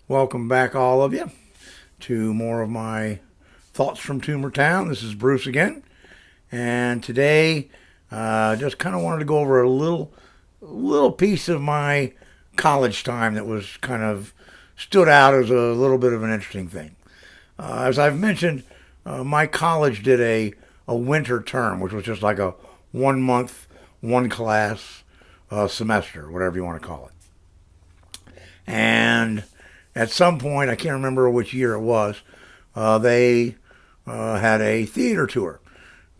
Welcome back, all of you, to more of my thoughts from Toomer Town. This is Bruce again, and today, just kind of wanted to go over a little piece of my college time that was kind of stood out as a little bit of an interesting thing. As I've mentioned, my college did a winter term, which was just like a 1 month, one class semester, whatever you want to call it. And at some point, I can't remember which year it was, they had a theater tour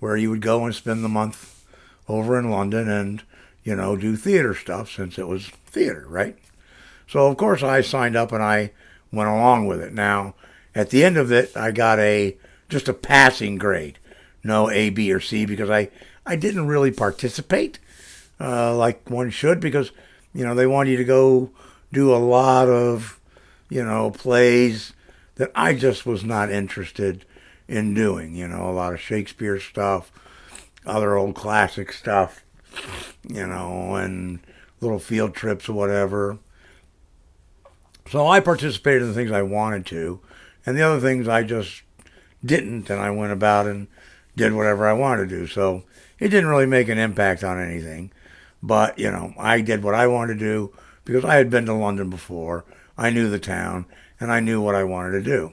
where you would go and spend the month over in London and, do theater stuff since it was theater, right? So, of course, I signed up and I went along with it. Now, at the end of it, I got just a passing grade. No A, B, or C because I didn't really participate like one should because, they want you to go do a lot of plays that I just was not interested in doing. A lot of Shakespeare stuff, other old classic stuff, and little field trips or whatever. So I participated in the things I wanted to, and the other things I just didn't, and I went about and did whatever I wanted to do. So it didn't really make an impact on anything. But, I did what I wanted to do because I had been to London before. I knew the town, and I knew what I wanted to do.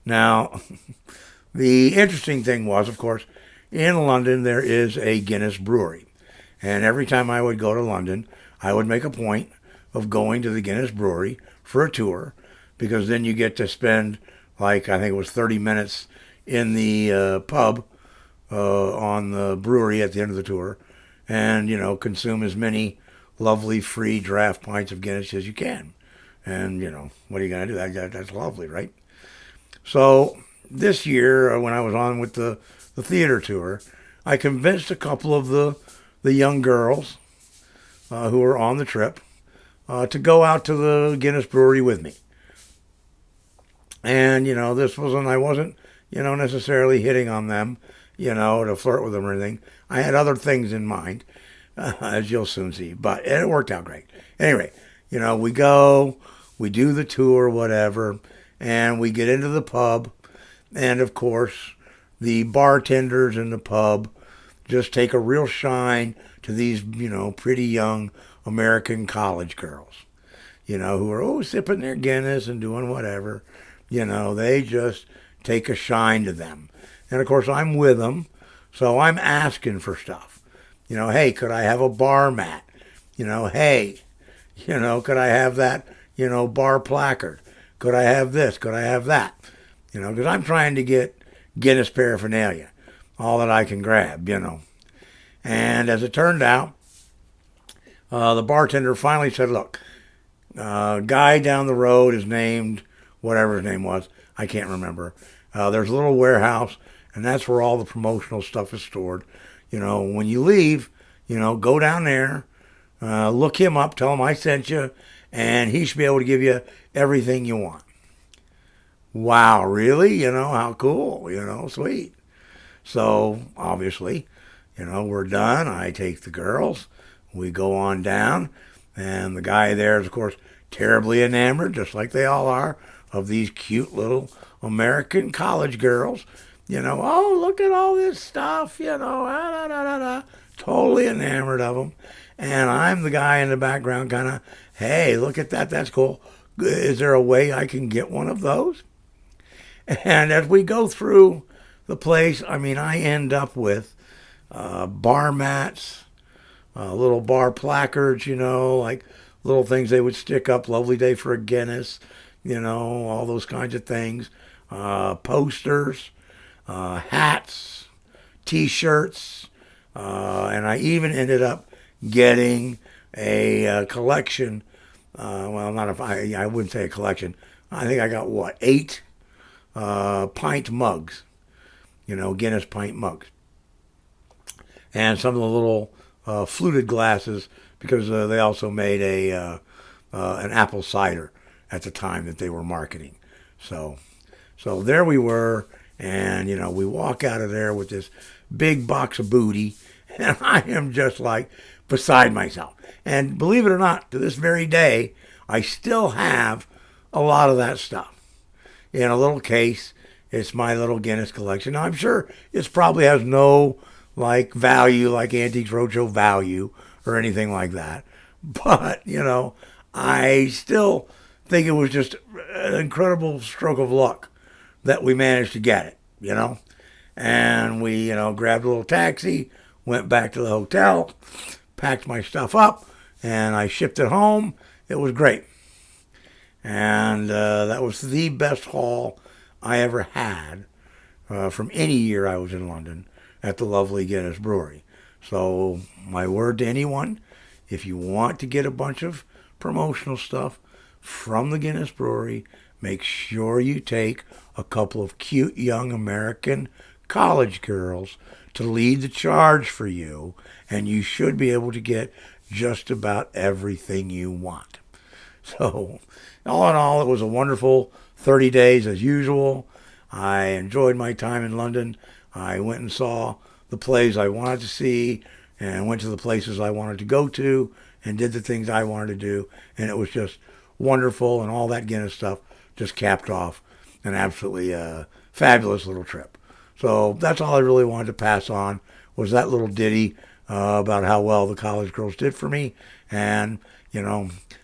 Now, the interesting thing was, of course, in London there is a Guinness brewery. And every time I would go to London, I would make a point of going to the Guinness brewery for a tour, because then you get to spend, I think it was 30 minutes in the pub on the brewery at the end of the tour, and, consume as many lovely free draft pints of Guinness as you can. And, what are you going to do? That's lovely, right? So this year, when I was on with the theater tour, I convinced a couple of the young girls who were on the trip to go out to the Guinness brewery with me. And, this wasn't, I wasn't, necessarily hitting on them, to flirt with them or anything. I had other things in mind, as you'll soon see. But it worked out great. Anyway, we go, we do the tour, whatever, and we get into the pub. And, of course, the bartenders in the pub just take a real shine to these, pretty young American college girls, who are, sipping their Guinness and doing whatever. They just take a shine to them. And, of course, I'm with them, so I'm asking for stuff. Hey, could I have a bar mat? Hey, could I have that, bar placard? Could I have this? Could I have that? Because I'm trying to get Guinness paraphernalia, all that I can grab, And as it turned out, the bartender finally said, look, guy down the road is named whatever his name was. I can't remember. There's a little warehouse, and that's where all the promotional stuff is stored. When you leave, go down there, look him up, tell him I sent you, and he should be able to give you everything you want. Wow, really? How cool, sweet. So, obviously, we're done. I take the girls. We go on down, and the guy there is, of course, terribly enamored, just like they all are, of these cute little American college girls. Oh, look at all this stuff, totally enamored of them. And I'm the guy in the background kind of, hey, look at that, that's cool. Is there a way I can get one of those? And as we go through the place, I end up with bar mats, little bar placards, like little things they would stick up, lovely day for a Guinness, all those kinds of things, posters, hats, T-shirts, and I even ended up getting a collection. I wouldn't say a collection. I think I got 8 pint mugs, Guinness pint mugs, and some of the little fluted glasses because they also made an apple cider at the time that they were marketing. So there we were, and we walk out of there with this big box of booty, and I am just like beside myself. And believe it or not, to this very day, I still have a lot of that stuff in a little case. It's my little Guinness collection. Now, I'm sure it probably has no like value, like Antiques Roadshow value or anything like that. But, I still think it was just an incredible stroke of luck that we managed to get it. And we, grabbed a little taxi, went back to the hotel, packed my stuff up, and I shipped it home. It was great. And that was the best haul I ever had from any year I was in London at the lovely Guinness Brewery. So my word to anyone, if you want to get a bunch of promotional stuff from the Guinness Brewery, make sure you take a couple of cute young American college girls to lead the charge for you, and you should be able to get just about everything you want. So, all in all, it was a wonderful 30 days as usual. I enjoyed my time in London. I went and saw the plays I wanted to see and went to the places I wanted to go to and did the things I wanted to do. And it was just wonderful, and all that Guinness stuff just capped off an absolutely fabulous little trip. So that's all I really wanted to pass on, was that little ditty about how well the college girls did for me. And,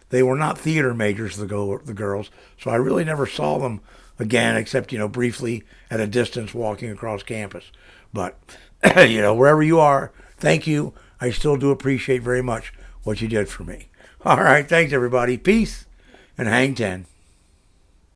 they were not theater majors, the girls, so I really never saw them again, except, briefly at a distance walking across campus. But, wherever you are, thank you. I still do appreciate very much what you did for me. All right, thanks, everybody. Peace, and hang 10.